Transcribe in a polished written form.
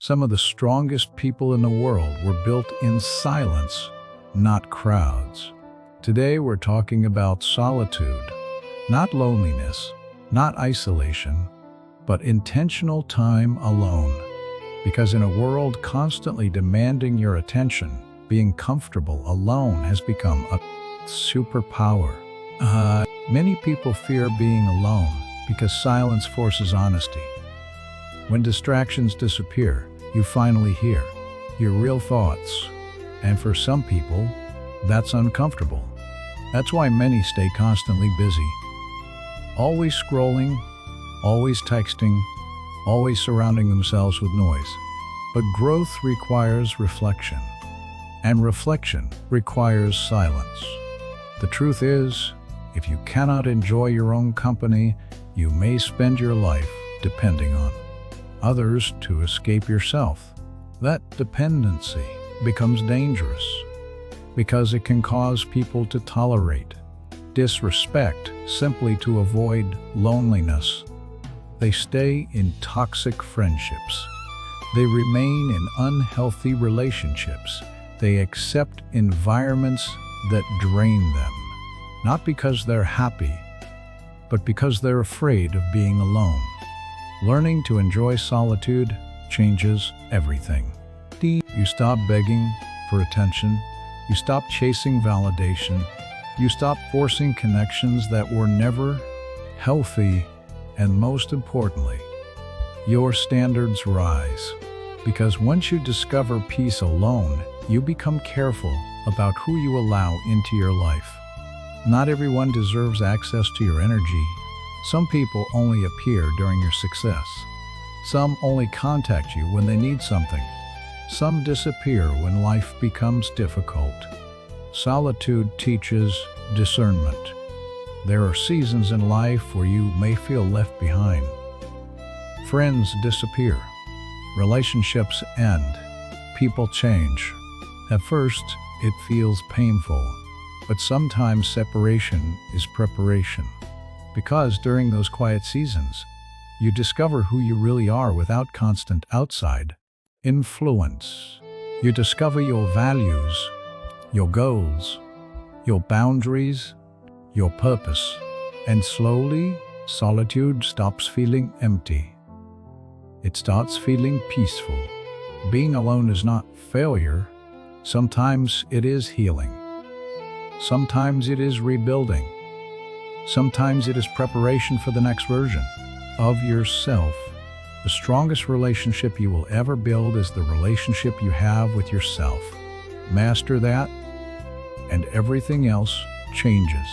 Some of the strongest people in the world were built in silence, not crowds. Today we're talking about solitude, not loneliness, not isolation, but intentional time alone. Because in a world constantly demanding your attention, being comfortable alone has become a superpower. Many people fear being alone because silence forces honesty. When distractions disappear, you finally hear your real thoughts. And for some people, that's uncomfortable. That's why many stay constantly busy. Always scrolling, always texting, always surrounding themselves with noise. But growth requires reflection, and reflection requires silence. The truth is, if you cannot enjoy your own company, you may spend your life depending on others to escape yourself. That dependency becomes dangerous because it can cause people to tolerate disrespect simply to avoid loneliness. They stay in toxic friendships. They remain in unhealthy relationships. They accept environments that drain them, not because they're happy, but because they're afraid of being alone. Learning to enjoy solitude changes everything. You stop begging for attention. You stop chasing validation. You stop forcing connections that were never healthy. And most importantly, your standards rise. Because once you discover peace alone, you become careful about who you allow into your life. Not everyone deserves access to your energy. Some people only appear during your success. Some only contact you when they need something. Some disappear when life becomes difficult. Solitude teaches discernment. There are seasons in life where you may feel left behind. Friends disappear. Relationships end. People change. At first, it feels painful, but sometimes separation is preparation. Because during those quiet seasons, you discover who you really are without constant outside influence. You discover your values, your goals, your boundaries, your purpose. And slowly, solitude stops feeling empty. It starts feeling peaceful. Being alone is not failure. Sometimes it is healing. Sometimes it is rebuilding. Sometimes it is preparation for the next version of yourself. The strongest relationship you will ever build is the relationship you have with yourself. Master that, and everything else changes.